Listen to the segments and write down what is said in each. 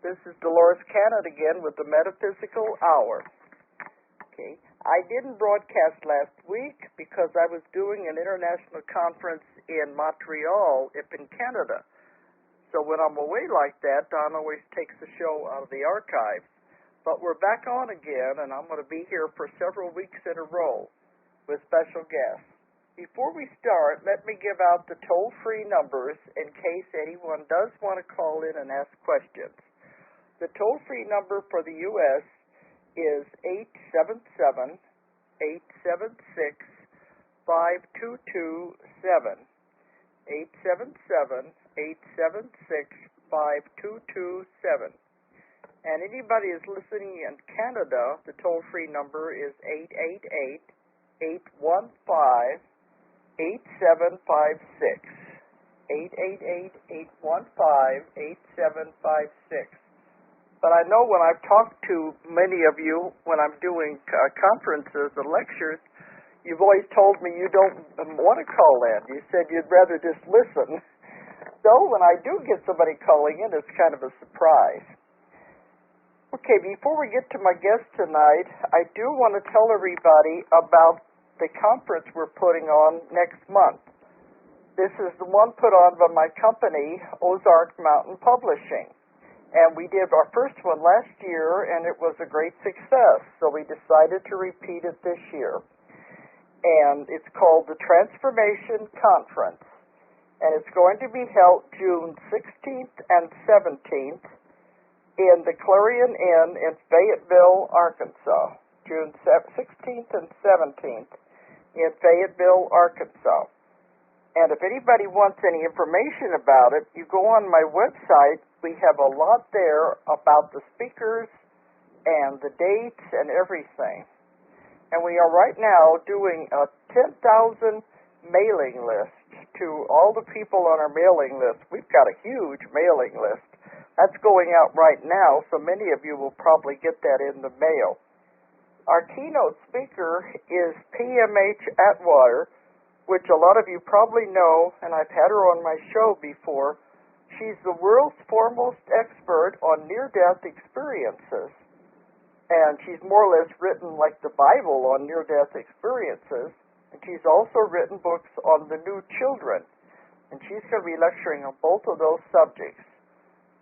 This is Dolores Cannon again with the Metaphysical Hour. Okay, I didn't broadcast last week because I was doing an international conference in Montreal up in Canada. So when I'm away like that, Don always takes the show out of the archives. But we're back on again, and I'm going to be here for several weeks in a row with special guests. Before we start, let me give out the toll-free numbers in case anyone does want to call in and ask questions. The toll-free number for the U.S. is 877-876-5227. 877-876-5227. And anybody who's listening in Canada, the toll-free number is 888-815-8756. 888-815-8756. But I know when I've talked to many of you when I'm doing conferences and lectures, you've always told me you don't want to call in. You said you'd rather just listen. So when I do get somebody calling in, it's kind of a surprise. Okay, before we get to my guest tonight, I do want to tell everybody about the conference we're putting on next month. This is the one put on by my company, Ozark Mountain Publishing. And we did our first one last year, and it was a great success. So we decided to repeat it this year. And it's called the Transformation Conference. And it's going to be held June 16th and 17th in the Clarion Inn in Fayetteville, Arkansas. June 16th and 17th in Fayetteville, Arkansas. And if anybody wants any information about it, you go on my website. We have a lot there about the speakers and the dates and everything. And we are right now doing a 10,000 mailing list to all the people on our mailing list. We've got a huge mailing list. That's going out right now, so many of you will probably get that in the mail. Our keynote speaker is PMH Atwater, which a lot of you probably know, and I've had her on my show before. She's the world's foremost expert on near-death experiences, and she's more or less written like the Bible on near-death experiences, and she's also written books on the new children, and she's going to be lecturing on both of those subjects.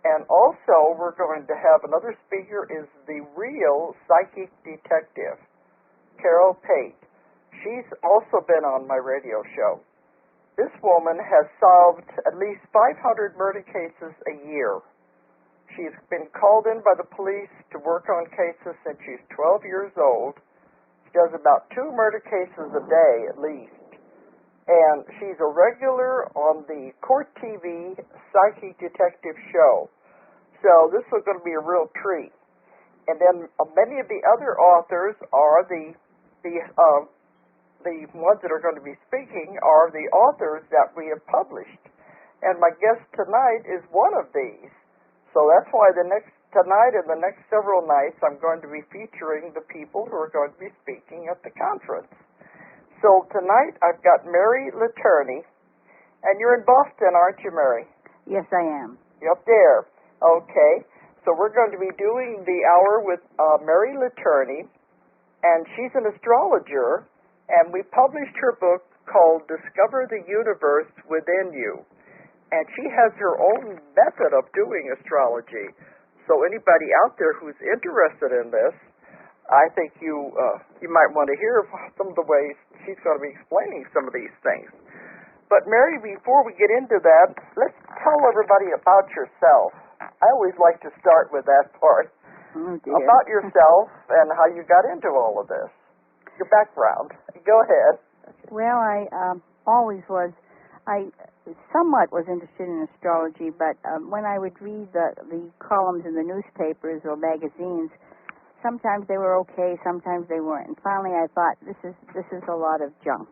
And also, we're going to have another speaker is the real psychic detective, Carol Pate. She's also been on my radio show. This woman has solved at least 500 murder cases a year. She's been called in by the police to work on cases since she's 12 years old. She does about 2 murder cases a day at least. And she's a regular on the Court TV Psychic Detective show. So this is going to be a real treat. And then many of the other authors are the ones that are going to be speaking are the authors that we have published. And my guest tonight is one of these. So that's why tonight and the next several nights I'm going to be featuring the people who are going to be speaking at the conference. So tonight I've got Mary Letourney, and you're in Boston, aren't you, Mary? Yes, I am. You're up there. Okay. So we're going to be doing the hour with Mary Letourney, and she's an astrologer. And we published her book called Discover the Universe Within You. And she has her own method of doing astrology. So anybody out there who's interested in this, I think you might want to hear some of the ways she's going to be explaining some of these things. But Mary, before we get into that, let's tell everybody about yourself. I always like to start with that part. Oh, dear. About yourself and how you got into all of this. Your background. Go ahead. Well, I always was. I somewhat was interested in astrology, but when I would read the columns in the newspapers or magazines, sometimes they were okay, sometimes they weren't. And finally, I thought this is a lot of junk,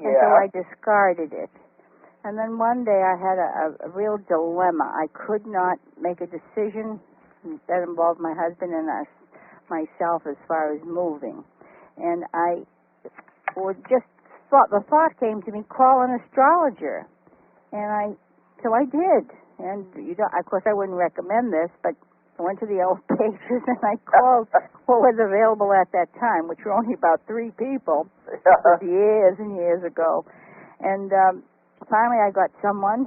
and so I discarded it. And then one day, I had a real dilemma. I could not make a decision that involved my husband and myself as far as moving. And I the thought came to me, call an astrologer. And so I did. And of course I wouldn't recommend this, but I went to the Yellow Pages and I called what was available at that time, which were only about 3 people. This was years and years ago. And finally I got someone,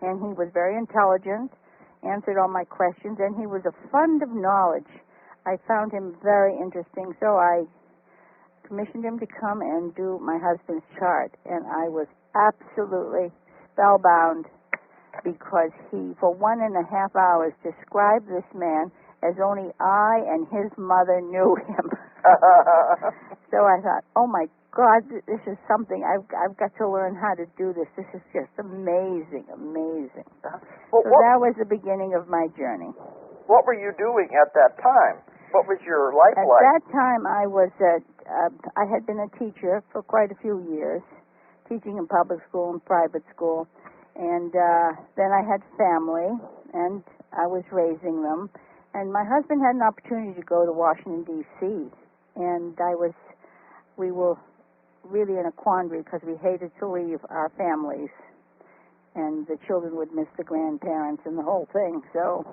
and he was very intelligent, answered all my questions, and he was a fund of knowledge. I found him very interesting, so I commissioned him to come and do my husband's chart, and I was absolutely spellbound because he, for 1.5 hours, described this man as only I and his mother knew him. So I thought, oh my God, this is something, I've got to learn how to do this. This is just amazing, amazing. Well, so that was the beginning of my journey. What were you doing at that time? What was your life like? At that time, I had been a teacher for quite a few years, teaching in public school and private school. And then I had family, and I was raising them. And my husband had an opportunity to go to Washington, D.C., and we were really in a quandary because we hated to leave our families, and the children would miss the grandparents and the whole thing. So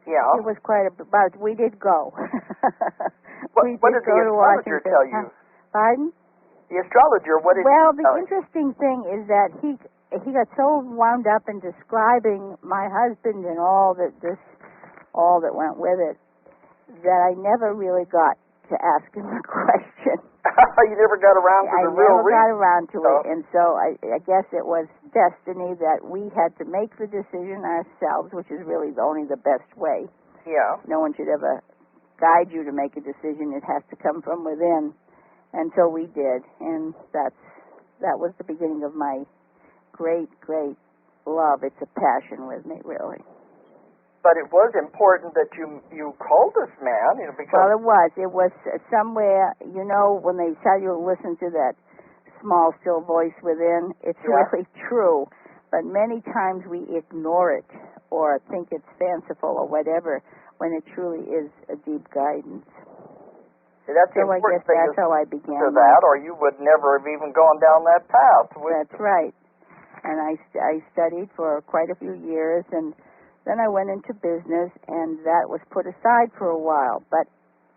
yeah, it was quite a, but we did go. What did the astrologer tell you? Pardon? The astrologer, what did he tell you? Well, the interesting thing is that he got so wound up in describing my husband and all that went with it, that I never really got to ask him a question. You never got around to the real reason? I never got around to it, and so I guess it was destiny that we had to make the decision ourselves, which is really only the best way. Yeah. No one should ever guide you to make a decision. It has to come from within, and so we did, and that was the beginning of my great, great love. It's a passion with me, really. But it was important that you called this man, because... Well, it was. It was somewhere, when they tell you to listen to that small, still voice within, it's really true. But many times we ignore it or think it's fanciful or whatever, when it truly is a deep guidance. See, that's so the important I guess that's how I began. To that, or you would never have even gone down that path. That's right. And I studied for quite a few years, and then I went into business, and that was put aside for a while. But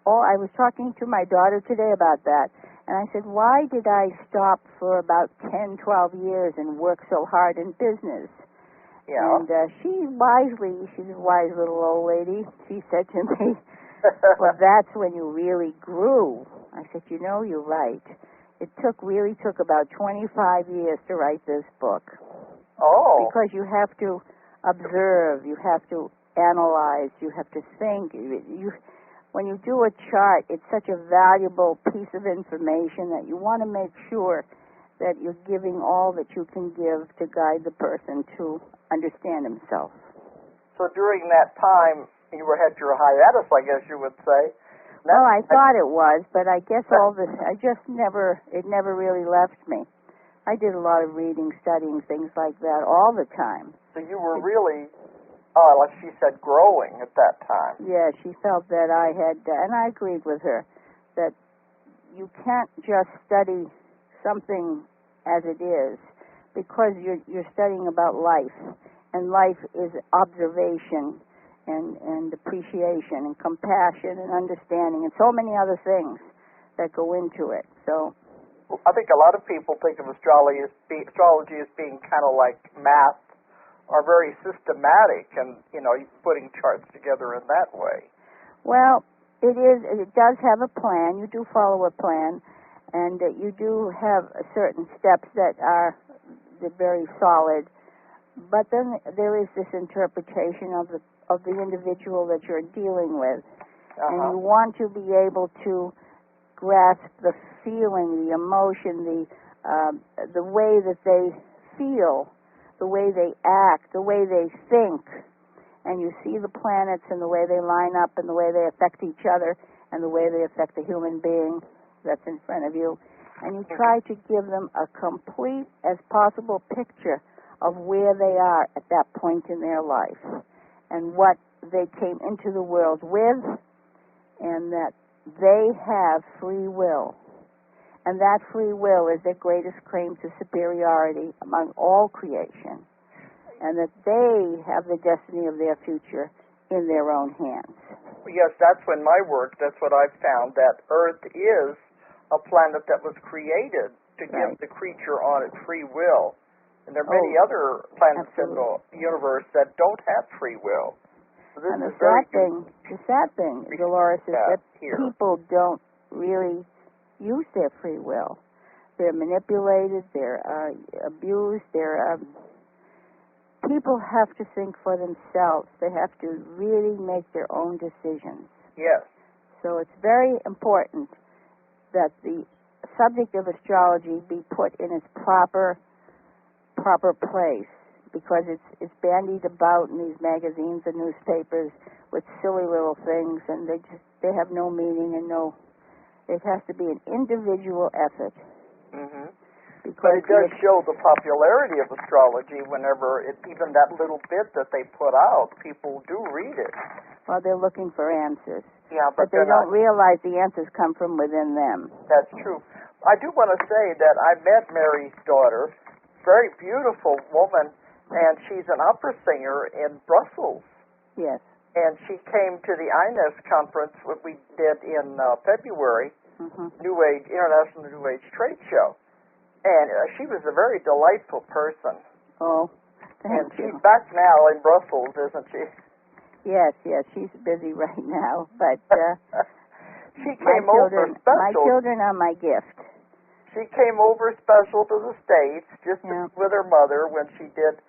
I was talking to my daughter today about that, and I said, why did I stop for about 10, 12 years and work so hard in business? Yeah. And she's a wise little old lady, she said to me, well, that's when you really grew. I said, you're right. It really took about 25 years to write this book. Oh. Because you have to observe, you have to analyze, you have to think. When you do a chart, it's such a valuable piece of information that you want to make sure that you're giving all that you can give to guide the person to understand himself. So during that time, you had your hiatus, I guess you would say. Well, I thought it was, but I guess it never really left me. I did a lot of reading, studying, things like that all the time. So you were really, like she said, growing at that time. Yeah, she felt that I had, and I agreed with her, that you can't just study something as it is, because you're studying about life, and life is observation and appreciation and compassion and understanding and so many other things that go into it. So I think a lot of people think of astrology as being kind of like math, or very systematic, and putting charts together in that way. Well, it is. It does have a plan. You do follow a plan, and you do have certain steps that are very solid. But then there is this interpretation of the individual that you're dealing with, and you want to be able to grasp the feeling, the emotion, the way that they feel, the way they act, the way they think, and you see the planets and the way they line up and the way they affect each other and the way they affect the human being that's in front of you, and you try to give them a complete as possible picture of where they are at that point in their life and what they came into the world with, and that they have free will. And that free will is their greatest claim to superiority among all creation, and that they have the destiny of their future in their own hands. Yes, that's when my work, that's what I've found, that Earth is a planet that was created to give the creature on it free will. And there are many other planets in the universe that don't have free will. So this and is very the sad thing, Dolores, is that here. people don't really use their free will. They're manipulated, they're abused, people have to think for themselves. They have to really make their own decisions. Yes. So it's very important that the subject of astrology be put in its proper place, because it's bandied about in these magazines and newspapers with silly little things, and they have no meaning and no. It has to be an individual effort. Mm-hmm. But it does show the popularity of astrology whenever even that little bit that they put out, people do read it. Well, they're looking for answers. Yeah, but they don't realize the answers come from within them. That's true. I do want to say that I met Mary's daughter, very beautiful woman, and she's an opera singer in Brussels. Yes. And she came to the INES conference, what we did in February, New Age, International New Age Trade Show. And she was a very delightful person. Oh, thank you. And she's back now in Brussels, isn't she? Yes, she's busy right now, but she came over special. My children are my gift. She came over special to the States just to be with her mother when she did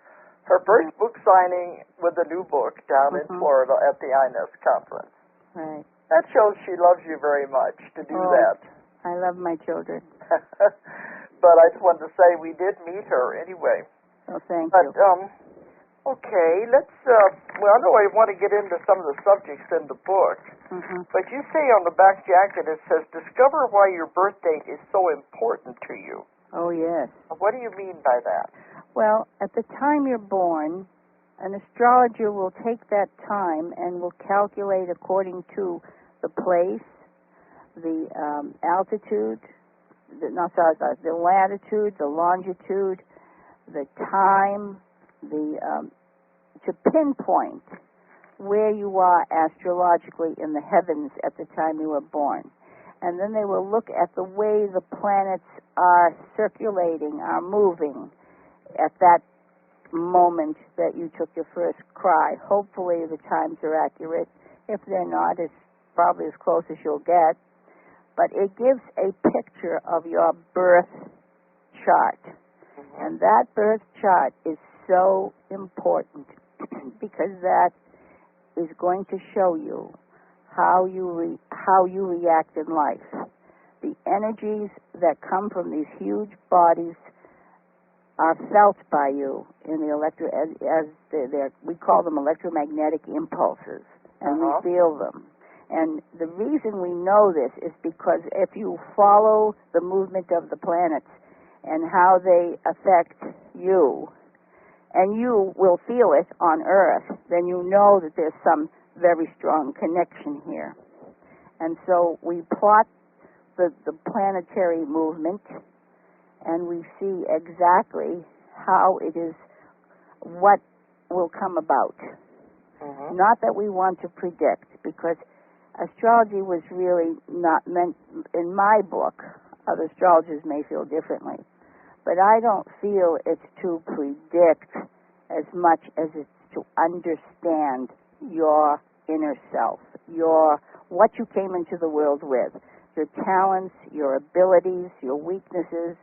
her first book signing with the new book down in Florida at the INES conference. Right. That shows she loves you very much to do that. I love my children. But I just wanted to say we did meet her anyway. Oh, thank you. Okay, let's, I know I want to get into some of the subjects in the book, but you say on the back jacket it says, discover why your birth date is so important to you. Oh, yes. What do you mean by that? Well, at the time you're born, an astrologer will take that time and will calculate according to the place, the altitude, the latitude, the longitude, the time, to pinpoint where you are astrologically in the heavens at the time you were born. And then they will look at the way the planets are circulating, are moving at that moment that you took your first cry. Hopefully the times are accurate. If they're not, it's probably as close as you'll get. But it gives a picture of your birth chart. And that birth chart is so important because that is going to show you how you react in life. The energies that come from these huge bodies are felt by you in the we call them electromagnetic impulses, and we feel them. And the reason we know this is because if you follow the movement of the planets and how they affect you, and you will feel it on Earth, then you know that there's some very strong connection here. And so we plot the planetary movement, and we see exactly how it is, what will come about. Not that we want to predict, because astrology was really not meant, in my book, other astrologers may feel differently, but I don't feel it's to predict as much as it's to understand your inner self, what you came into the world with, your talents, your abilities, your weaknesses,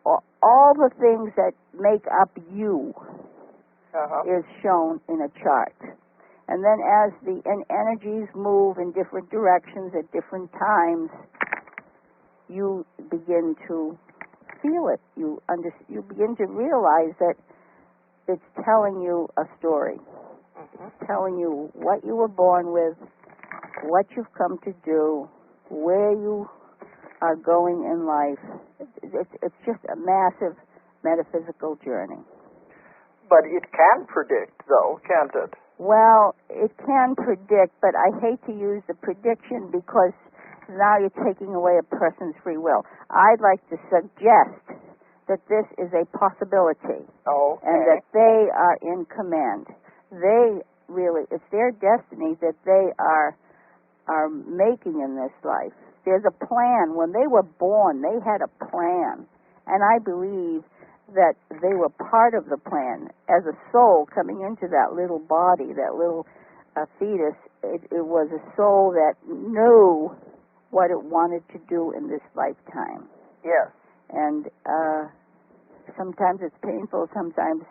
all the things that make up you is shown in a chart. And then as the energies move in different directions at different times, you begin to feel it. You begin to realize that it's telling you a story. It's telling you what you were born with, what you've come to do, where you are going in life. It's just a massive metaphysical journey. But it can predict, though, can't it? Well, it can predict, but I hate to use the prediction because now you're taking away a person's free will. I'd like to suggest that this is a possibility, and that they are in command. They really, it's their destiny that they are making in this life. There's a plan. When they were born, they had a plan. And I believe that they were part of the plan. As a soul coming into that little body, that little fetus, it was a soul that knew what it wanted to do in this lifetime. Yes. And sometimes it's painful, sometimes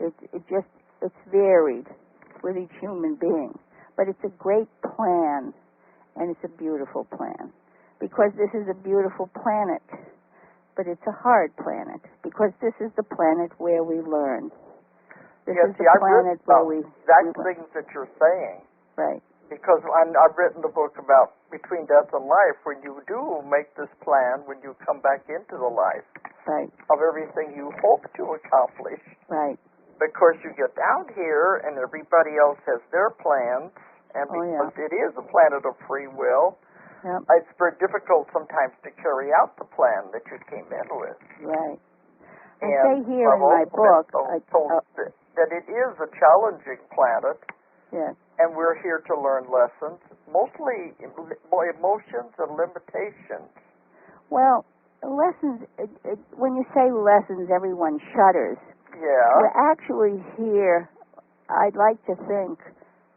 it's varied with each human being. But it's a great plan, and it's a beautiful plan. Because this is a beautiful planet, but it's a hard planet. Because this is the planet where we learn. This is the planet where we exact things that you're saying. Right. Because I've written the book about Between Death and Life, when you do make this plan, when you come back into the life of everything you hope to accomplish. Right. Because you get down here and everybody else has their plans, and because it is a planet of free will, it's very difficult sometimes to carry out the plan that you came in with. Right. I and say here in my book that it is a challenging planet. Yes. And we're here to learn lessons, mostly emotions and limitations. Well, lessons, when you say lessons, everyone shudders. Yeah. We're actually here, I'd like to think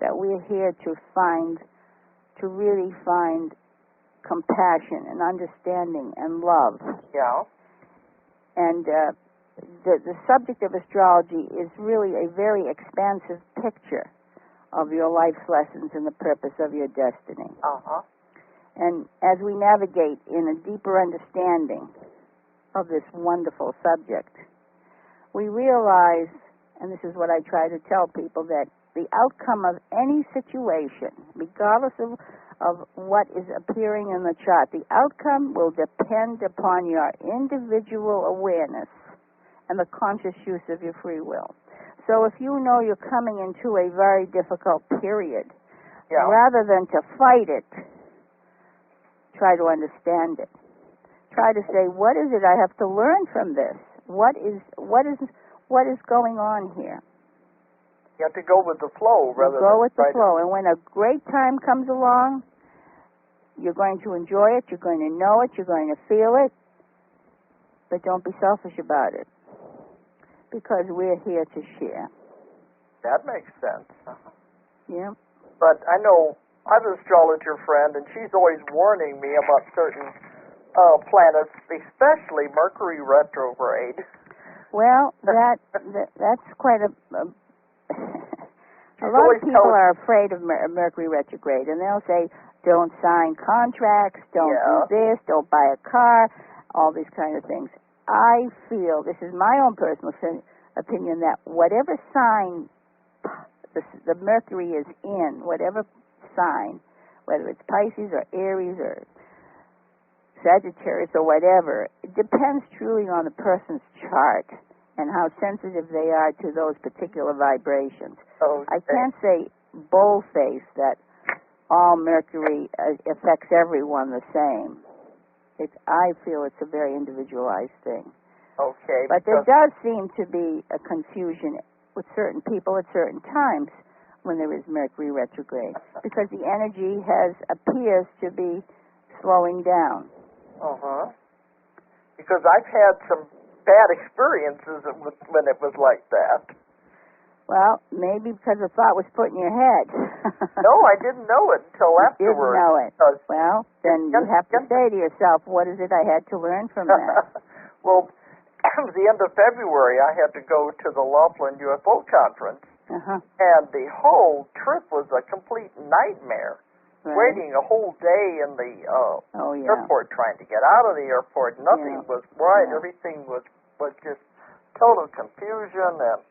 that we're here to really find compassion and understanding and love. Yeah. And the subject of astrology is really a very expansive picture of your life's lessons and the purpose of your destiny. Uh-huh. And as we navigate in a deeper understanding of this wonderful subject, we realize, and this is what I try to tell people, that the outcome of any situation, regardless of what is appearing in the chart, the outcome will depend upon your individual awareness and the conscious use of your free will. So if you know you're coming into a very difficult period, rather than to fight it, try to understand it. Try to say, what is it I have to learn from this? What is going on here? You have to go with the flow rather than go with the flow. And when a great time comes along, you're going to enjoy it, you're going to know it, you're going to feel it, but don't be selfish about it. Because we're here to share. That makes sense. Yeah. But I know I have an astrologer friend, and she's always warning me about certain planets, especially Mercury retrograde. Well, that's quite a lot of people are afraid of Mercury retrograde, and they'll say, don't sign contracts, don't do this, don't buy a car, all these kind of things. I feel, this is my own personal opinion, that whatever sign the Mercury is in, whatever sign, whether it's Pisces or Aries or Sagittarius or whatever, it depends truly on the person's chart and how sensitive they are to those particular vibrations. Okay. I can't say bold-faced that all Mercury affects everyone the same. I feel it's a very individualized thing. Okay. But there does seem to be a confusion with certain people at certain times when there is Mercury retrograde, because the energy appears to be slowing down. Uh-huh. Because I've had some bad experiences when it was like that. Well, maybe because the thought was put in your head. No, I didn't know it until afterwards. You didn't know it. Well, then you have to say to yourself, what is it I had to learn from that? Well, at the end of February, I had to go to the Laughlin UFO conference, and the whole trip was a complete nightmare. Right. Waiting a whole day in the airport, trying to get out of the airport. Nothing was right. Yeah. Everything was just total confusion, and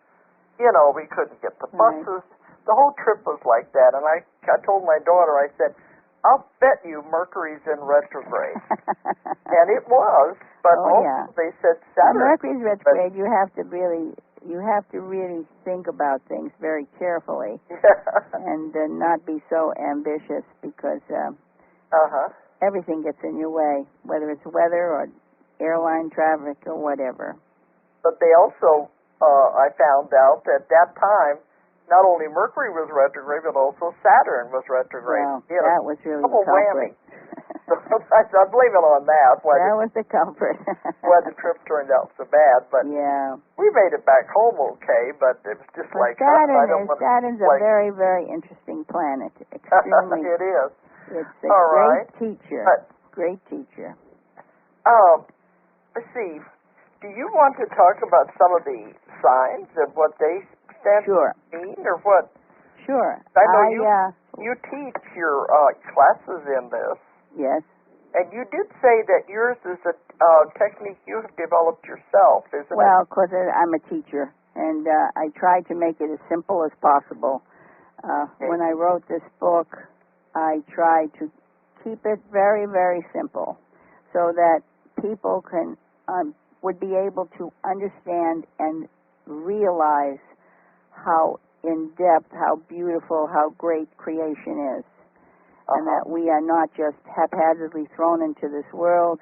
we couldn't get the buses. Right. The whole trip was like that, and I told my daughter, I said, I'll bet you Mercury's in retrograde. And it was, but they said Saturn. Mercury's retrograde, you have to really think about things very carefully and not be so ambitious, because everything gets in your way, whether it's weather or airline traffic or whatever. But they also, I found out at that time, not only Mercury was retrograde, but also Saturn was retrograde. Well, that was really the double culprit. whammy. So I blame it on that. That was the culprit. Why the trip turned out so bad, but yeah, we made it back home okay. But it was just but like Saturn's a very, very interesting planet. Extremely. It is. It's a great teacher. Great teacher. Let's see. Do you want to talk about some of the signs and what they stand Sure. mean, or what? Sure. I know you teach your classes in this. Yes. And you did say that yours is a technique you have developed yourself, isn't it? Well, because I'm a teacher, and I tried to make it as simple as possible. When I wrote this book, I tried to keep it very, very simple so that people would be able to understand and realize how in-depth, how beautiful, how great creation is. And that we are not just haphazardly thrown into this world,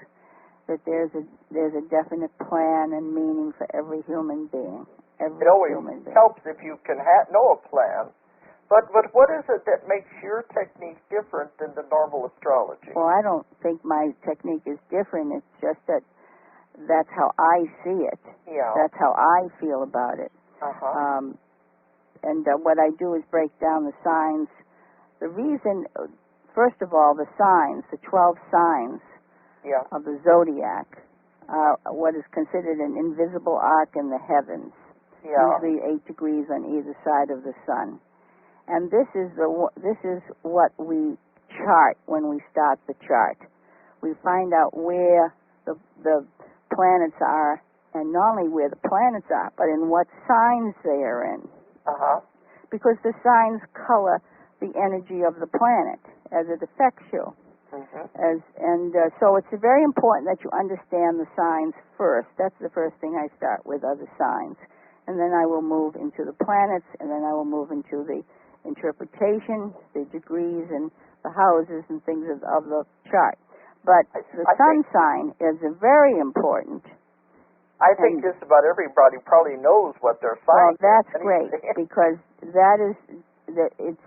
that there's a definite plan and meaning for every human being. It always helps if you can know a plan. But what is it that makes your technique different than the normal astrology? Well, I don't think my technique is different. It's just that that's how I see it. Yeah. That's how I feel about it. And what I do is break down the signs. The reason... First of all, the signs, the 12 signs of the Zodiac, are what is considered an invisible arc in the heavens, usually 8 degrees on either side of the sun. And this is what we chart when we start the chart. We find out where the planets are, and not only where the planets are, but in what signs they are in. Because the signs color the energy of the planet as it affects you. So it's very important that you understand the signs first. That's the first thing I start with, are the signs. And then I will move into the planets, and then I will move into the interpretation, the degrees and the houses and things of the chart. But the sun sign is very important. I think just about everybody probably knows what their sign is. Well, that's great, because it's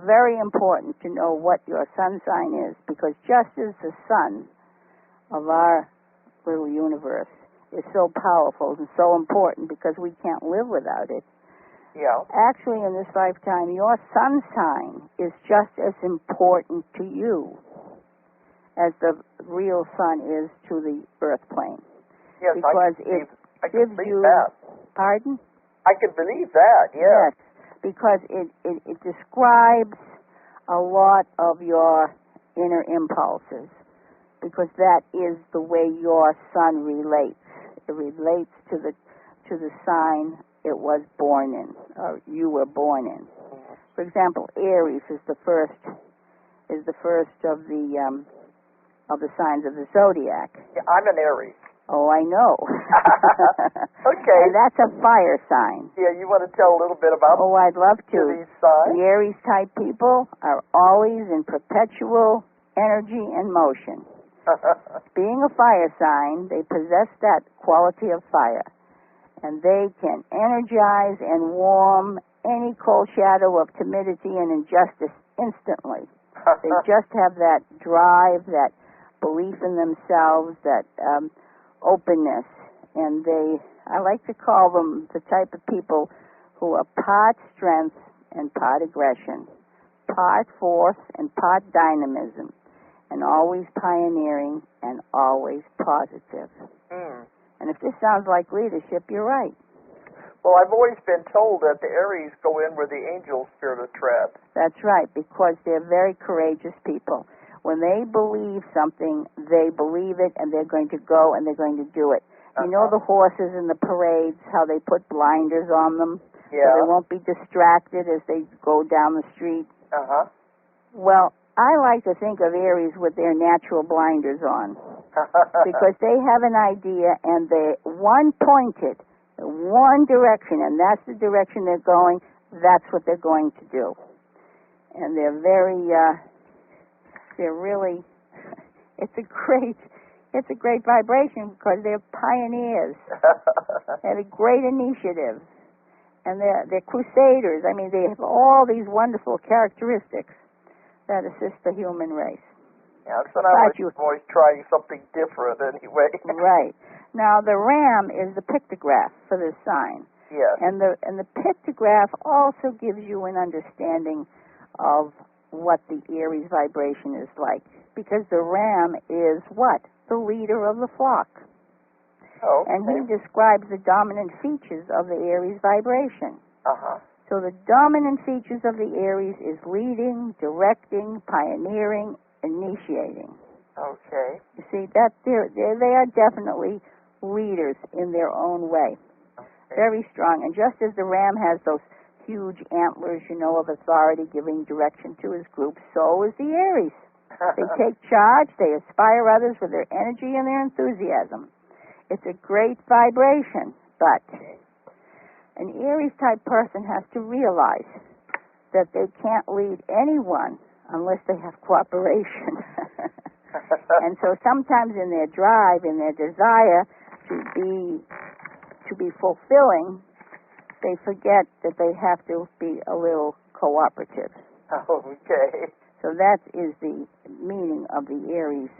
very important to know what your sun sign is, because just as the sun of our little universe is so powerful and so important because we can't live without it, actually in this lifetime your sun sign is just as important to you as the real sun is to the earth plane. Yes, because I can gives believe you... that. Pardon? I can believe that, yes. Because it describes a lot of your inner impulses, because that is the way your sun relates. It relates to the sign it was born in, or you were born in. For example, Aries is the first of the signs of the Zodiac. Yeah, I'm an Aries. Oh, I know. Okay. And that's a fire sign. Yeah, you want to tell a little bit about I'd love to. These signs? The Aries-type people are always in perpetual energy and motion. Being a fire sign, they possess that quality of fire. And they can energize and warm any cold shadow of timidity and injustice instantly. They just have that drive, that belief in themselves, that openness, and I like to call them the type of people who are part strength and part aggression, part force and part dynamism, and always pioneering and always positive. And if this sounds like leadership, you're right. Well, I've always been told that the Aries go in where the angels fear to tread. That's right, because they're very courageous people. When they believe something, they believe it, and they're going to go and they're going to do it. You know the horses in the parades, how they put blinders on them so they won't be distracted as they go down the street? Well, I like to think of Aries with their natural blinders on, because they have an idea and they're one-pointed, one direction, and that's the direction they're going. That's what they're going to do. And they're really, it's a great vibration, because they're pioneers. They have a great initiative, And they're crusaders. I mean, they have all these wonderful characteristics that assist the human race. Yeah, that's what I was always trying something different anyway. Right. Now, the ram is the pictograph for this sign. Yes. And the pictograph also gives you an understanding of what the Aries vibration is like. Because the ram is what? The leader of the flock. Oh, okay. And he describes the dominant features of the Aries vibration. Uh-huh. So the dominant features of the Aries is leading, directing, pioneering, initiating. Okay. You see, that they are definitely leaders in their own way. Okay. Very strong. And just as the ram has those huge antlers, of authority giving direction to his group, so is the Aries. They take charge, they inspire others with their energy and their enthusiasm. It's a great vibration, but an Aries-type person has to realize that they can't lead anyone unless they have cooperation. And so sometimes in their drive, in their desire to be fulfilling, they forget that they have to be a little cooperative. Okay. So that is the meaning of the Aries,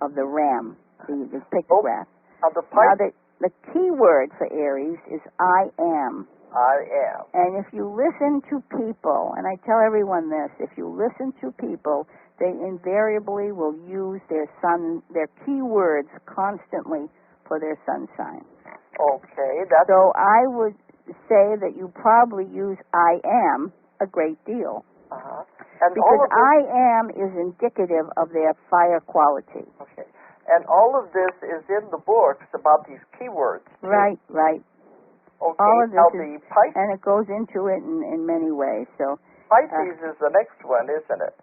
of the ram, the pictograph. Now, the key word for Aries is I am. I am. And if you listen to people, and I tell everyone this, if you listen to people, they invariably will use their key words constantly for their sun sign. Okay. So I would say that you probably use I am a great deal. Uh-huh. And because I am is indicative of their fire quality. Okay. And all of this is in the books about these keywords. Right. Okay. All of this now the Pisces, and it goes into it in many ways. So Pisces is the next one, isn't it?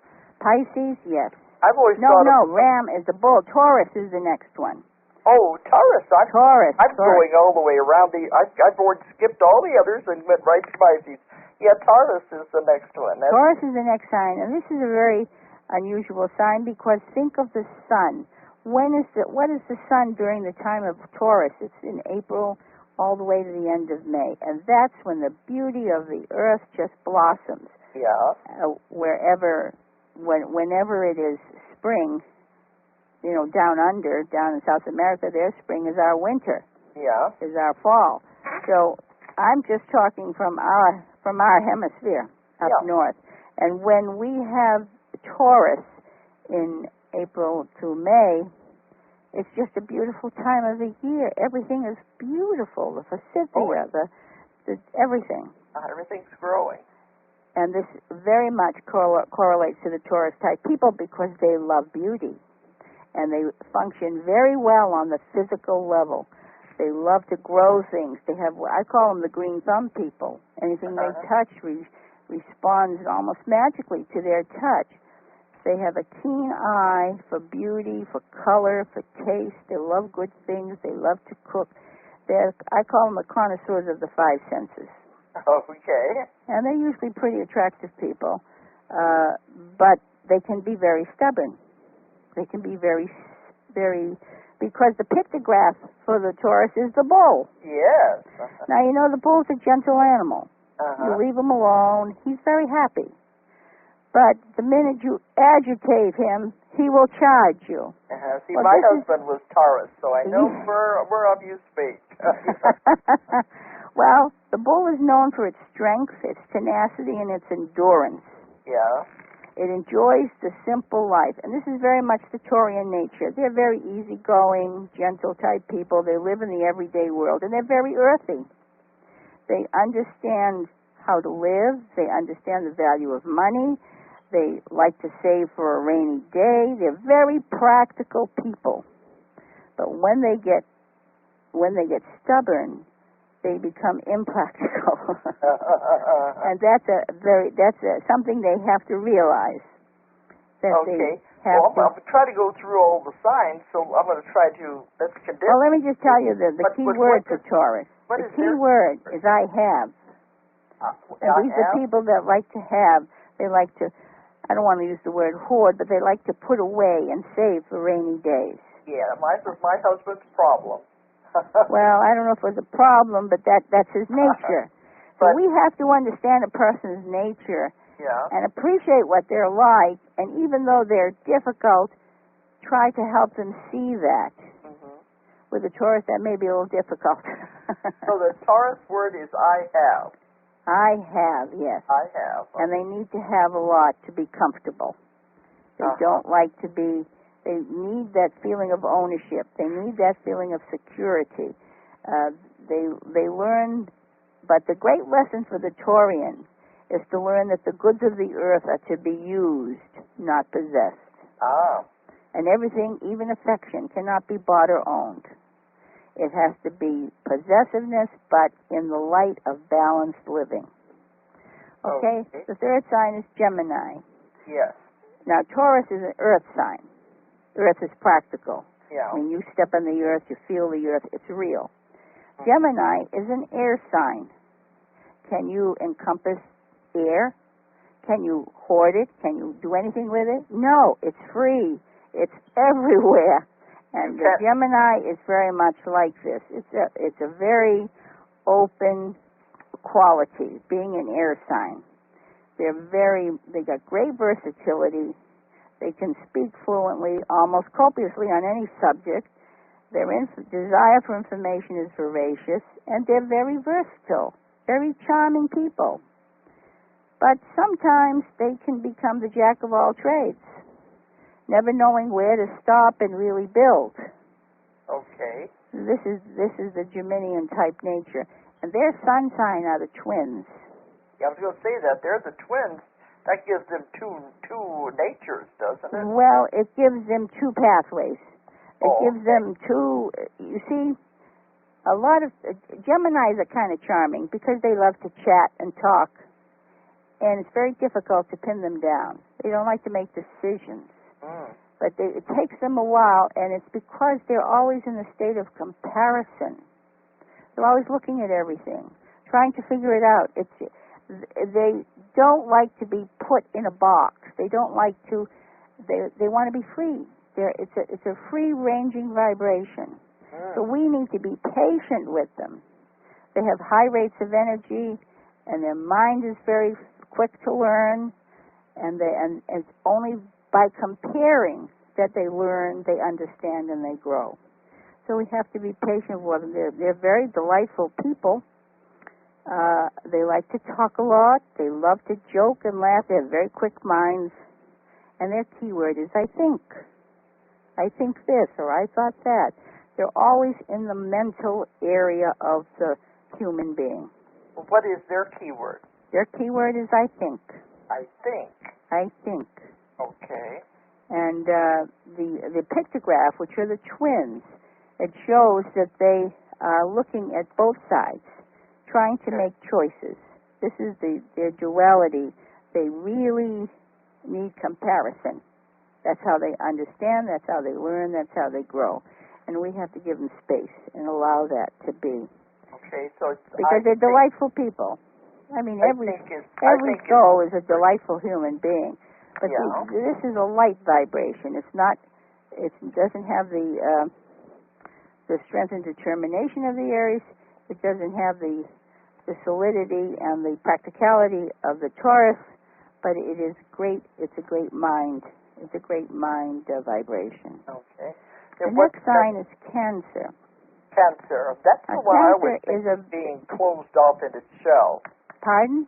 Pisces, yes. I've always thought of Ram is the bull. Taurus is the next one. Oh, Taurus. Taurus. I'm going all the way around I've already skipped all the others and went right to Pisces. Yeah, Taurus is the next one. Taurus is the next sign, and this is a very unusual sign because think of the sun. What is the sun during the time of Taurus? It's in April all the way to the end of May, and that's when the beauty of the earth just blossoms. Yeah. Whenever it is spring, down in South America, their spring is our winter. Yeah. Is our fall. So I'm just talking from our hemisphere up north. And when we have Taurus in April to May, it's just a beautiful time of the year. Everything is beautiful. The forsythia, the everything. Everything's growing. And this very much correlates to the Taurus-type people because they love beauty. And they function very well on the physical level. They love to grow things. They have, I call them the green thumb people. Anything they touch responds almost magically to their touch. They have a keen eye for beauty, for color, for taste. They love good things. They love to cook. I call them the connoisseurs of the five senses. Okay. And they're usually pretty attractive people. But they can be very stubborn. They can be very, very... Because the pictograph for the Taurus is the bull. Yes. Now, the bull's a gentle animal. You leave him alone, he's very happy. But the minute you agitate him, he will charge you. See, my husband was Taurus, so I know whereof you speak. Well, the bull is known for its strength, its tenacity, and its endurance. Yeah. It enjoys the simple life. And this is very much the Taurian nature. They're very easygoing, gentle-type people. They live in the everyday world, and they're very earthy. They understand how to live. They understand the value of money. They like to save for a rainy day. They're very practical people. But when they get stubborn, they become impractical. And that's something they have to realize. Okay. I'll try to go through all the signs, so I'm going to try to, let's condense. Well, let me just tell you the key word for Taurus. The key word is I have. And these are people that like to have, they like to, I don't want to use the word hoard, but they like to put away and save for rainy days. Yeah, my husband's problem. Well, I don't know if it was a problem, but that's his nature. But we have to understand a person's nature and appreciate what they're like, and even though they're difficult, try to help them see that. With the Taurus, that may be a little difficult. So the Taurus word is I have. I have, yes. I have. Okay. And they need to have a lot to be comfortable. They don't like to be, they need that feeling of ownership. They need that feeling of security. They learn, but the great lesson for the Taurian is to learn that the goods of the earth are to be used, not possessed. And everything, even affection, cannot be bought or owned. It has to be possessiveness, but in the light of balanced living. Okay? The third sign is Gemini. Yes. Now, Taurus is an earth sign. Earth is practical. Yeah. I mean, you step on the earth, you feel the earth, it's real. Gemini is an air sign. Can you encompass air? Can you hoard it? Can you do anything with it? No, it's free. It's everywhere. And the Gemini is very much like this. It's a very open quality, being an air sign. They got great versatility. They can speak fluently, almost copiously on any subject. Their desire for information is voracious, and they're very versatile, very charming people. But sometimes they can become the jack of all trades, never knowing where to stop and really build. Okay. This is the Geminian type nature. And their sun sign are the twins. Yeah, I was going to say that. They're the twins. That gives them two natures, doesn't it? Well, it gives them two pathways. It gives them two, you see, a lot of, Geminis are kind of charming because they love to chat and talk. And it's very difficult to pin them down. They don't like to make decisions. But it takes them a while, and it's because they're always in a state of comparison. They're always looking at everything, trying to figure it out. They don't like to be put in a box. They don't like to, they want to be free. It's a free-ranging vibration. So we need to be patient with them. They have high rates of energy, and their mind is very quick to learn, and it's only by comparing that they learn, they understand, and they grow. So we have to be patient with them. They're very delightful people. They like to talk a lot. They love to joke and laugh. They have very quick minds. And their keyword is I think. I think this, or I thought that. They're always in the mental area of the human being. What is their keyword? Their keyword is I think. I think. I think. Okay. And the pictograph, which are the twins, it shows that they are looking at both sides, trying to make choices. This is their duality. They really need comparison. That's how they understand, that's how they learn, that's how they grow. And we have to give them space and allow that to be. Okay, so because they're delightful people. I mean, every soul is a delightful human being. But this is a light vibration. It doesn't have the strength and determination of the Aries. It doesn't have the solidity and the practicality of the Taurus, but it is great. It's a great mind. It's a great mind vibration. Okay. The next sign is Cancer. Cancer. That's the one I always think of being closed off in its shell. Pardon?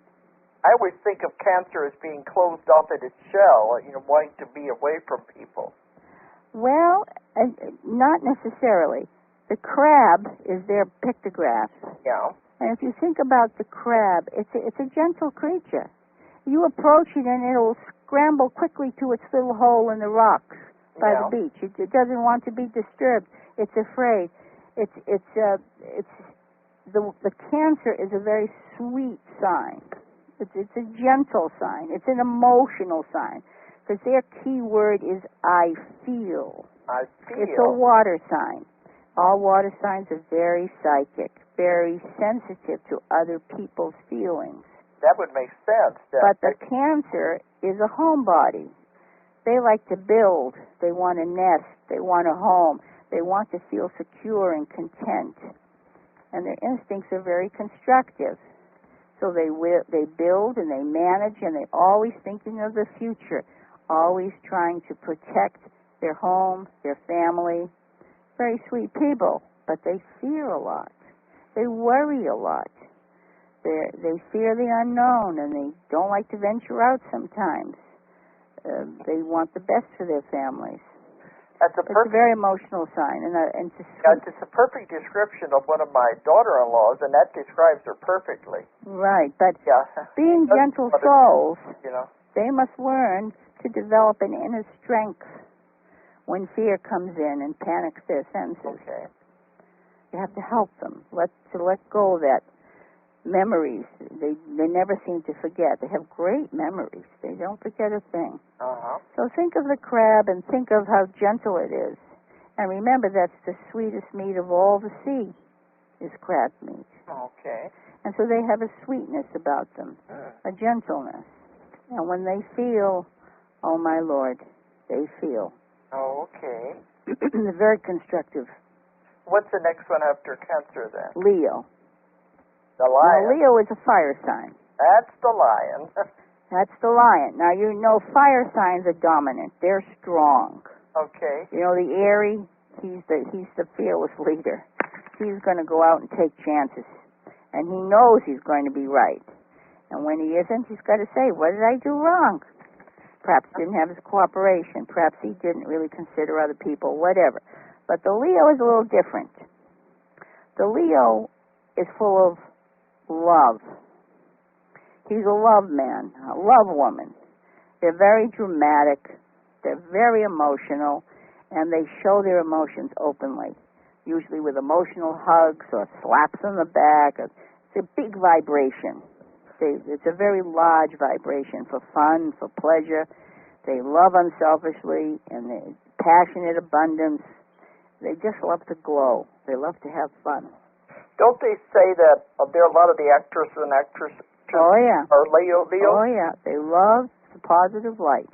I always think of Cancer as being closed off in its shell, wanting to be away from people. Well, not necessarily. The crab is their pictograph. Yeah. And if you think about the crab, it's a gentle creature. You approach it and it'll scramble quickly to its little hole in the rocks by the beach. It doesn't want to be disturbed. It's afraid. The Cancer is a very sweet sign. It's a gentle sign. It's an emotional sign. Because their key word is I feel. I feel. It's a water sign. All water signs are very psychic, very sensitive to other people's feelings. That would make sense. But the Cancer is a homebody. They like to build. They want a nest. They want a home. They want to feel secure and content. And their instincts are very constructive. So So they build and they manage, and they're always thinking of the future, always trying to protect their home, their family. Very sweet people, but they fear a lot. They worry a lot. They fear the unknown, and they don't like to venture out sometimes. They want the best for their families. It's a very emotional sign, and it's a perfect description of one of my daughter-in-laws, and that describes her perfectly. Right, but yeah. being gentle souls, you know, they must learn to develop an inner strength when fear comes in and panics their senses. Okay. You have to help them to let go of that memories. They never seem to forget. They have great memories. They don't forget a thing. Uh-huh. So think of the crab and think of how gentle it is. And remember, that's the sweetest meat of all the sea, is crab meat. Okay. And so they have a sweetness about them, a gentleness. And when they feel, oh my Lord, they feel. Oh, okay. They're very constructive. What's the next one after Cancer then? Leo. The lion. Now, Leo is a fire sign. That's the lion. That's the lion. Now, you know fire signs are dominant. They're strong. Okay. You know, the Aries, he's the fearless leader. He's going to go out and take chances. And he knows he's going to be right. And when he isn't, he's got to say, what did I do wrong? Perhaps didn't have his cooperation. Perhaps he didn't really consider other people, whatever. But the Leo is a little different. The Leo is full of love. He's a love man, a love woman. They're very dramatic. They're very emotional, and they show their emotions openly, usually with emotional hugs or slaps on the back. It's a big vibration. It's a very large vibration for fun, for pleasure. They love unselfishly, and they're passionate abundance. They just love to glow. They love to have fun. Don't they say that there are a lot of the actresses and actresses oh, yeah. are Leo? Oh, yeah. They love the positive light.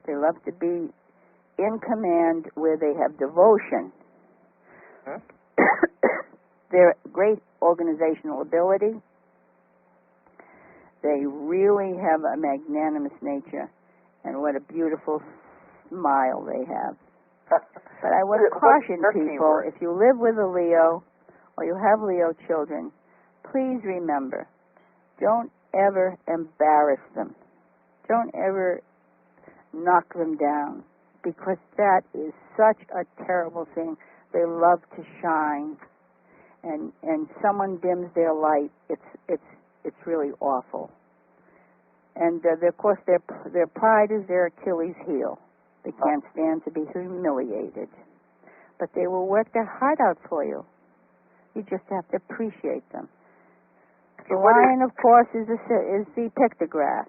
They love to be in command where they have devotion. Hmm? They're great organizational ability. They really have a magnanimous nature, and what a beautiful smile they have. But I would caution people, if you live with a Leo or you have Leo children, please remember, don't ever embarrass them. Don't ever knock them down, because that is such a terrible thing. They love to shine, and someone dims their light. It's really awful. And of course, their pride is their Achilles heel. They can't stand to be humiliated. But they will work their heart out for you. You just have to appreciate them. The lion, of course, is the pictograph.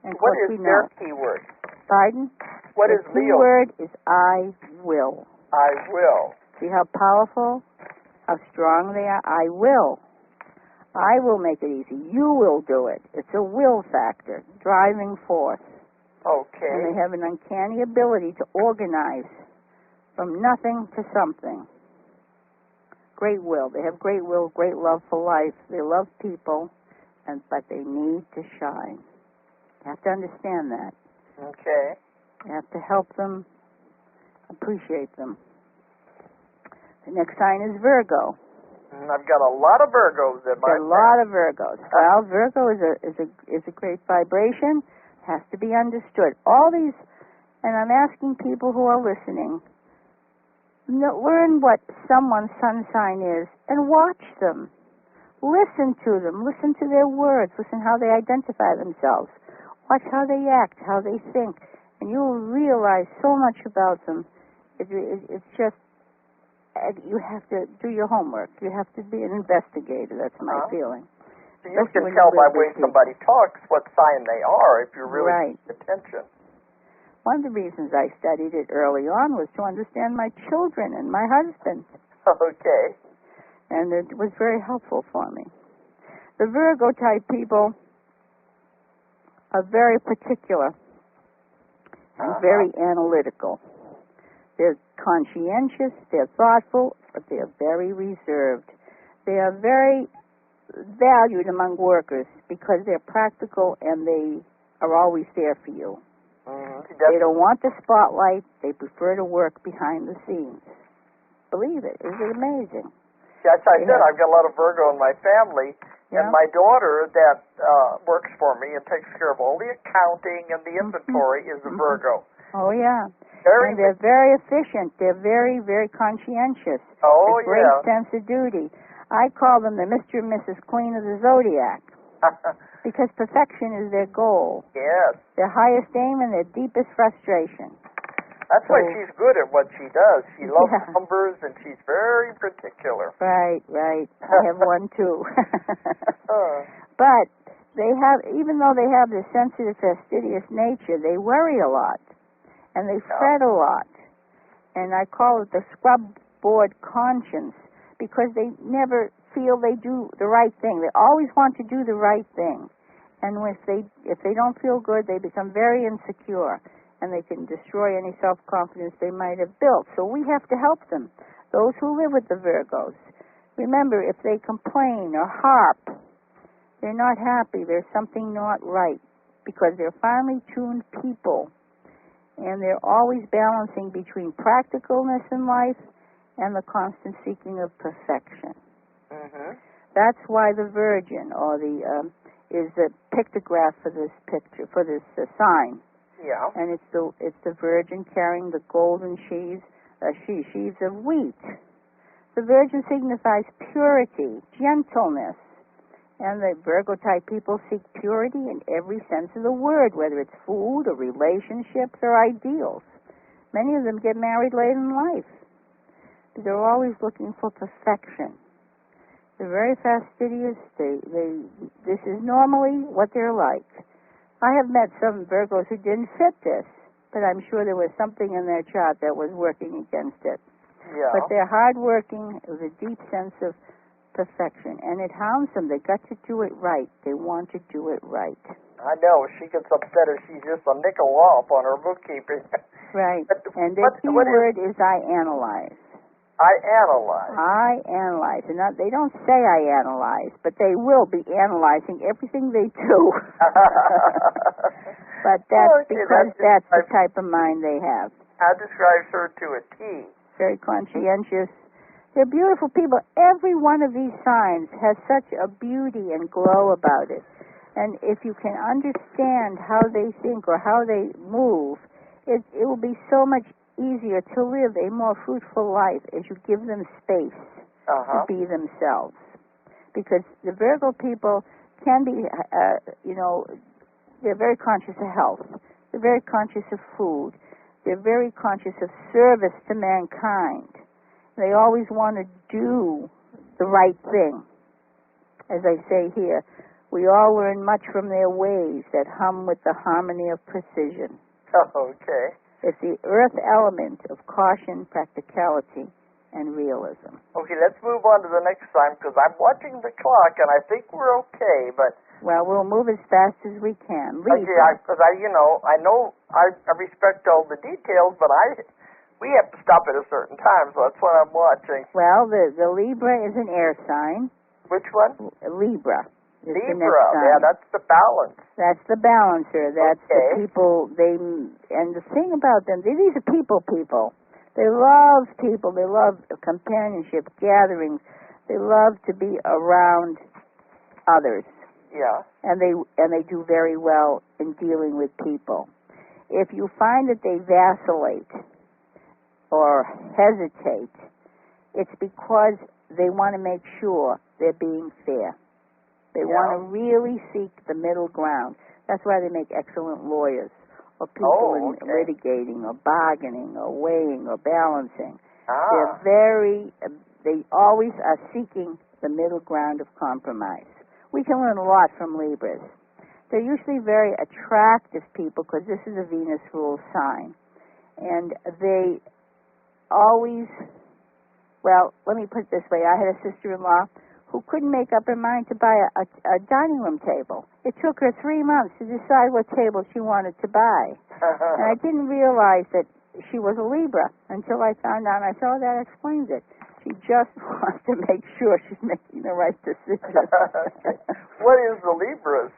And what is their keyword? Pardon? What is Leo? The keyword is I will. I will. See how powerful, how strong they are? I will. I will make it easy. You will do it. It's a will factor, driving force. Okay. And they have an uncanny ability to organize from nothing to something. Great will. They have great will, great love for life. They love people, but they need to shine. You have to understand that. Okay. You have to help them, appreciate them. The next sign is Virgo. I've got a lot of Virgos in my family. A lot of Virgos. Well, Virgo is a great vibration. Has to be understood. All these, and I'm asking people who are listening, learn what someone's sun sign is and watch them. Listen to them. Listen to their words. Listen how they identify themselves. Watch how they act, how they think, and you will realize so much about them. It's just, you have to do your homework. You have to be an investigator. That's my feeling. You can tell by the way somebody talks what sign they are if you really pay attention. One of the reasons I studied it early on was to understand my children and my husband. Okay. And it was very helpful for me. The Virgo type people are very particular and very analytical. They're conscientious, they're thoughtful, but they're very reserved. They are very valued among workers because they're practical and they are always there for you. They don't want the spotlight. They prefer to work behind the scenes. Believe it. Isn't it amazing? Yes, I said I've got a lot of Virgo in my family, and my daughter that works for me and takes care of all the accounting and the inventory is a Virgo. Oh, yeah. And they're very efficient. They're very, very conscientious. Oh, a great sense of duty. I call them the Mr. and Mrs. Queen of the Zodiac because perfection is their goal. Yes. Their highest aim and their deepest frustration. That's why she's good at what she does. She loves numbers, and she's very particular. Right. I have one, too. But they have, even though they have this sensitive, fastidious nature, they worry a lot, and they fret a lot. And I call it the scrub board conscience, because they never feel they do the right thing. They always want to do the right thing. And if they don't feel good, they become very insecure, and they can destroy any self-confidence they might have built. So we have to help them. Those who live with the Virgos, remember, if they complain or harp, they're not happy. There's something not right, because they're finely tuned people, and they're always balancing between practicalness in life and the constant seeking of perfection. That's why the Virgin, or is the pictograph for this picture, for this sign. Yeah. And it's the Virgin carrying the golden sheaves of wheat. The Virgin signifies purity, gentleness, and the Virgo-type people seek purity in every sense of the word, whether it's food or relationships or ideals. Many of them get married late in life. They're always looking for perfection. They're very fastidious. This is normally what they're like. I have met some Virgos who didn't fit this, but I'm sure there was something in their chart that was working against it. Yeah. But they're hardworking with a deep sense of perfection, and it hounds them. They got to do it right. They want to do it right. I know. She gets upset if she's just a nickel off on her bookkeeping. Right. And the key word is I analyze. I analyze. I analyze. And they don't say I analyze, but they will be analyzing everything they do. But that's because that's the type of mind they have. That describes her to a T. Very conscientious. They're beautiful people. Every one of these signs has such a beauty and glow about it. And if you can understand how they think or how they move, it will be so much easier to live a more fruitful life as you give them space to be themselves. Because the Virgo people can be, they're very conscious of health. They're very conscious of food. They're very conscious of service to mankind. They always want to do the right thing. As I say here, we all learn much from their ways that hum with the harmony of precision. Okay. It's the earth element of caution, practicality, and realism. Okay, let's move on to the next sign, because I'm watching the clock, and I think we're okay, but... Well, we'll move as fast as we can. Libra. Okay, because I respect all the details, but we have to stop at a certain time, so that's what I'm watching. Well, the Libra is an air sign. Which one? Libra. Libra, yeah, that's the balance. That's the balancer. That's the people, and the thing about them, these are people. They love people. They love companionship, gatherings. They love to be around others. Yeah. And they do very well in dealing with people. If you find that they vacillate or hesitate, it's because they want to make sure they're being fair. They want to really seek the middle ground. That's why they make excellent lawyers, or people in litigating, or bargaining, or weighing, or balancing. They always are seeking the middle ground of compromise. We can learn a lot from Libras. They're usually very attractive people because this is a Venus ruled sign. And they always, well, let me put it this way. I had a sister-in-law who couldn't make up her mind to buy a dining room table. It took her 3 months to decide what table she wanted to buy. And I didn't realize that she was a Libra until I found out. I said, that explains it. She just wants to make sure she's making the right decision. Okay. What is the Libra's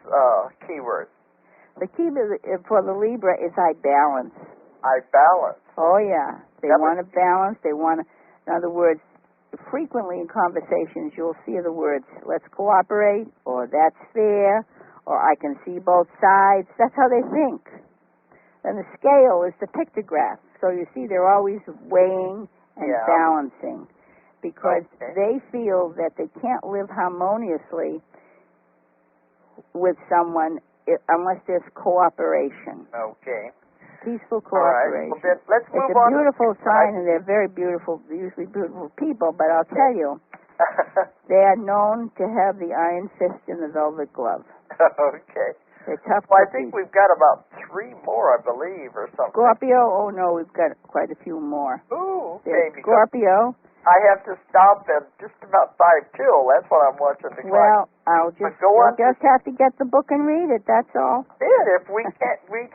keyword? The key for the Libra is I balance. I balance. Oh, yeah. They That want to balance. They want to, in other words, frequently in conversations you'll see the words, let's cooperate, or that's fair, or I can see both sides. That's how they think. And the scale is the pictograph. So you see they're always weighing and balancing because they feel that they can't live harmoniously with someone unless there's cooperation. Okay. Peaceful cooperation. All right. Well, let's move it's a beautiful sign, and they're very beautiful, usually beautiful people, but I'll tell you, they are known to have the iron fist in the velvet glove. Okay. They're tough. Well, I think we've got about 3 more, I believe, or something. Scorpio, oh no, we've got quite a few more. Ooh, There's okay. Scorpio. I have to stop at just about 5 till. That's what I'm watching the clock. Well, I'll just have to get the book and read it. That's all. If we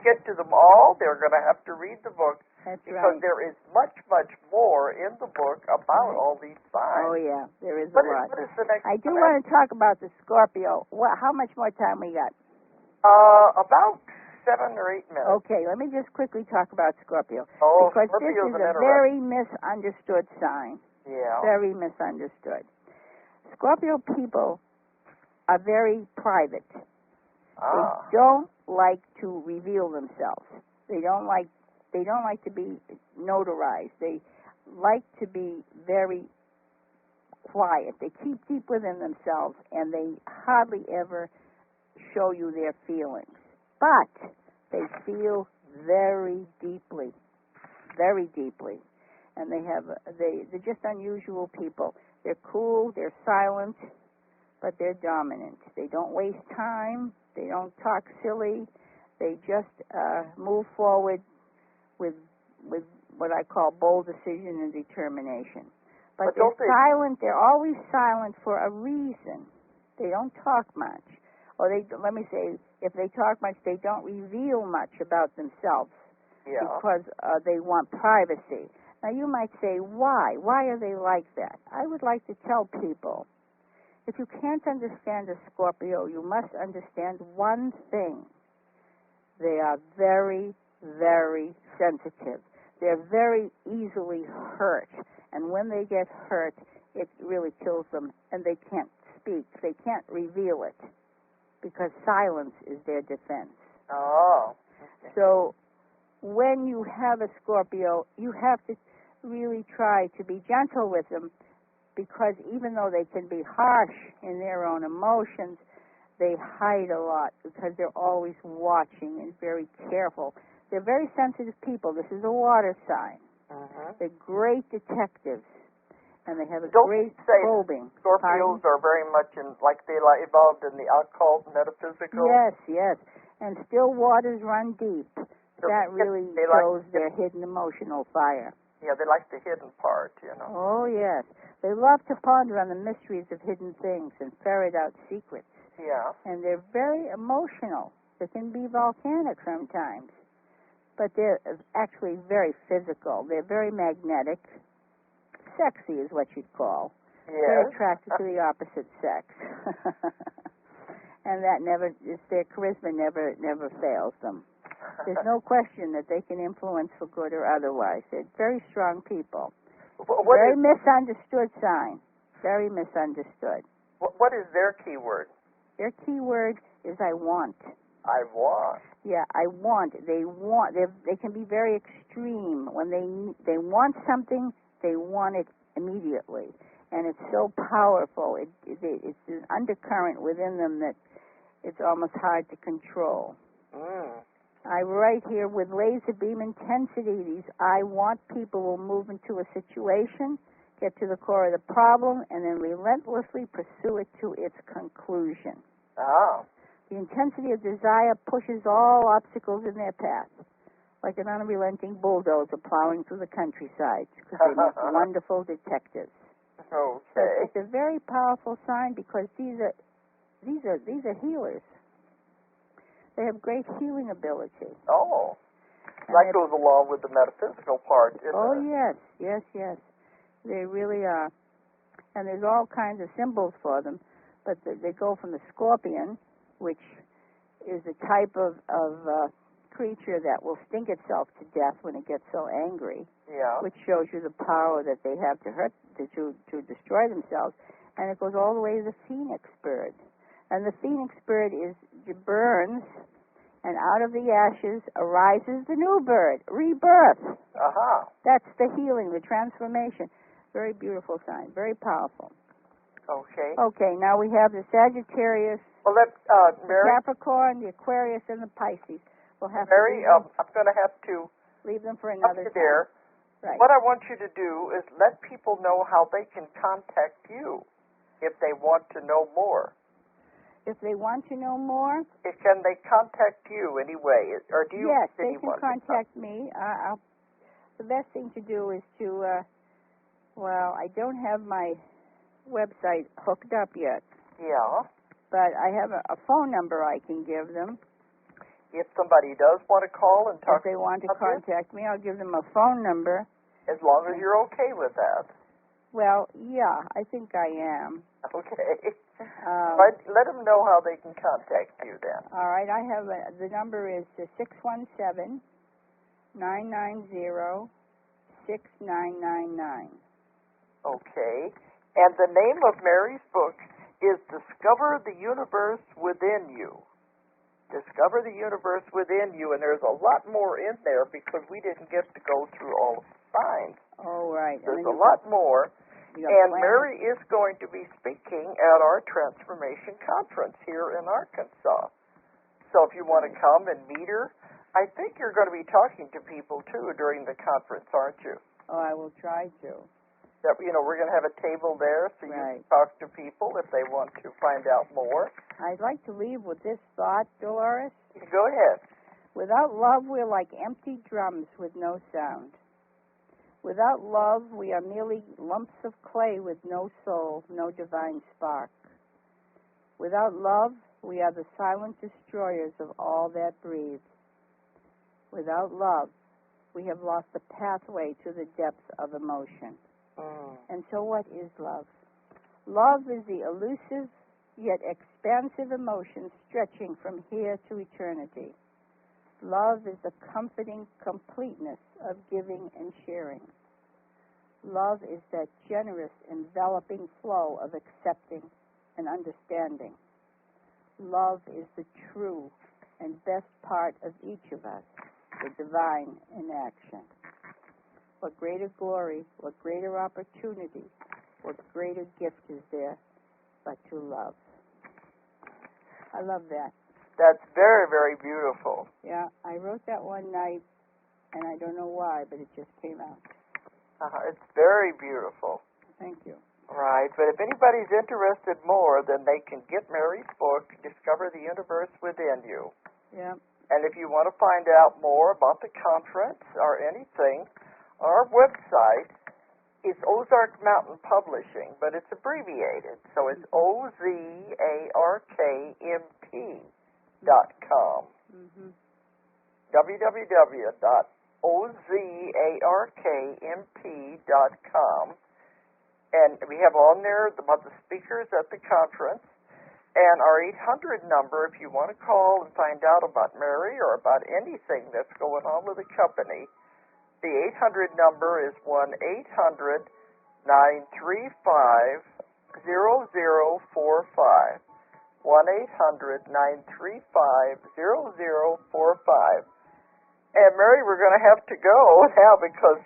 get to them all, they're going to have to read the book. That's because right. there is much, much more in the book about all these signs. Oh yeah, there is a lot. What is the next? I do want to talk about the Scorpio. How much more time we got? About 7 or 8 minutes. Okay, let me just quickly talk about Scorpio. Oh, because Scorpio's this is a very misunderstood sign. Yeah. Very misunderstood. Scorpio people are very private. They don't like to reveal themselves. They don't like to be notarized. They like to be very quiet. They keep deep within themselves, and they hardly ever show you their feelings. But they feel very deeply, and they're just unusual people. They're cool, they're silent, but they're dominant. They don't waste time. They don't talk silly. They just move forward with what I call bold decision and determination. But they're silent. They're always silent for a reason. They don't talk much. Or let me say, if they talk much, they don't reveal much about themselves because they want privacy. Now, you might say, why? Why are they like that? I would like to tell people, if you can't understand a Scorpio, you must understand one thing. They are very, very sensitive. They're very easily hurt. And when they get hurt, it really kills them, and they can't speak. They can't reveal it because silence is their defense. Oh. Okay. So when you have a Scorpio, you have to really try to be gentle with them because even though they can be harsh in their own emotions, they hide a lot because they're always watching and very careful. They're very sensitive people. This is a water sign. Mm-hmm. They're great detectives, and they have a great probing. Scorpios are very much evolved in the occult, metaphysical. Yes. And still waters run deep. That really shows their hidden emotional fire. Yeah, they like the hidden part, Oh, yes. They love to ponder on the mysteries of hidden things and ferret out secrets. Yeah. And they're very emotional. They can be volcanic sometimes. But they're actually very physical. They're very magnetic. Sexy is what you'd call. Yes. They're attracted to the opposite sex. And their charisma never fails them. There's no question that they can influence for good or otherwise. They're very strong people. Very misunderstood sign. Very misunderstood. What is their keyword? Their keyword is I want. I want. Yeah, I want. They can be very extreme. When they want something, they want it immediately. And it's so powerful. It's an undercurrent within them that it's almost hard to control. I write here, with laser beam intensity, these I want people will move into a situation, get to the core of the problem, and then relentlessly pursue it to its conclusion. The intensity of desire pushes all obstacles in their path, like an unrelenting bulldozer plowing through the countryside, because they make wonderful detectives. Okay. So it's a very powerful sign because these are healers. They have great healing ability. Oh. That goes along with the metaphysical part, isn't it? Yes. They really are. And there's all kinds of symbols for them, but they go from the scorpion, which is a type of creature that will stink itself to death when it gets so angry, which shows you the power that they have to hurt, to destroy themselves. And it goes all the way to the phoenix bird. And the phoenix bird burns, and out of the ashes arises the new bird, rebirth. That's the healing, the transformation. Very beautiful sign, very powerful. Okay. Okay, now we have the Sagittarius, Well, Mary, the Capricorn, the Aquarius, and the Pisces. We'll have Mary, to I'm going to have to leave them for another up to time. there. Right. What I want you to do is let people know how they can contact you if they want to know more. If they want to know more, Can they contact you anyway, or do you? yes, they can want contact me. The best thing to do is to, I don't have my website hooked up yet. Yeah. But I have a phone number I can give them. If somebody does want to call and talk, if they want to contact me, I'll give them a phone number. As long as you're okay with that. Well, yeah, I think I am. Okay. Let them know how they can contact you then. All right, I have the number is 617-990-6999. Okay. And the name of Mary's book is Discover the Universe Within You. Discover the Universe Within You, and there's a lot more in there because we didn't get to go through all of the signs. Oh, right. There's a lot more. And Mary is going to be speaking at our Transformation Conference here in Arkansas. So if you want to come and meet her, I think you're going to be talking to people, too, during the conference, aren't you? Oh, I will try to. That, we're going to have a table there so you can talk to people if they want to find out more. I'd like to leave with this thought, Dolores. Go ahead. Without love, we're like empty drums with no sound. Without love, we are merely lumps of clay with no soul, no divine spark. Without love, we are the silent destroyers of all that breathes. Without love, we have lost the pathway to the depths of emotion. And so what is love? Love is the elusive yet expansive emotion stretching from here to eternity. Love is the comforting completeness of giving and sharing. Love is that generous, enveloping flow of accepting and understanding. Love is the true and best part of each of us, the divine in action. What greater glory, what greater opportunity, what greater gift is there but to love? I love that. That's very, very beautiful. Yeah, I wrote that one night, and I don't know why, but it just came out. It's very beautiful. Thank you. Right, but if anybody's interested more, then they can get Mary's book, Discover the Universe Within You. Yeah. And if you want to find out more about the conference or anything, our website is Ozark Mountain Publishing, but it's abbreviated, so it's OZARKMP.com. www.OZARKMP.com. And we have on there about the speakers at the conference, and our 800 number if you want to call and find out about Mary or about anything that's going on with the company. The 800 number is 1-800-935-0045. 1-800-935-0045. And Mary, we're going to have to go now because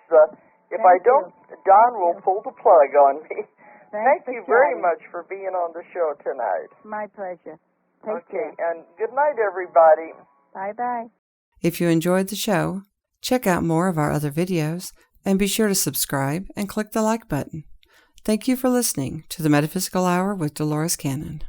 if I don't, Don will pull the plug on me. Thank you very much for being on the show tonight. My pleasure. Take care. And good night, everybody. Bye-bye. If you enjoyed the show, check out more of our other videos and be sure to subscribe and click the like button. Thank you for listening to the Metaphysical Hour with Dolores Cannon.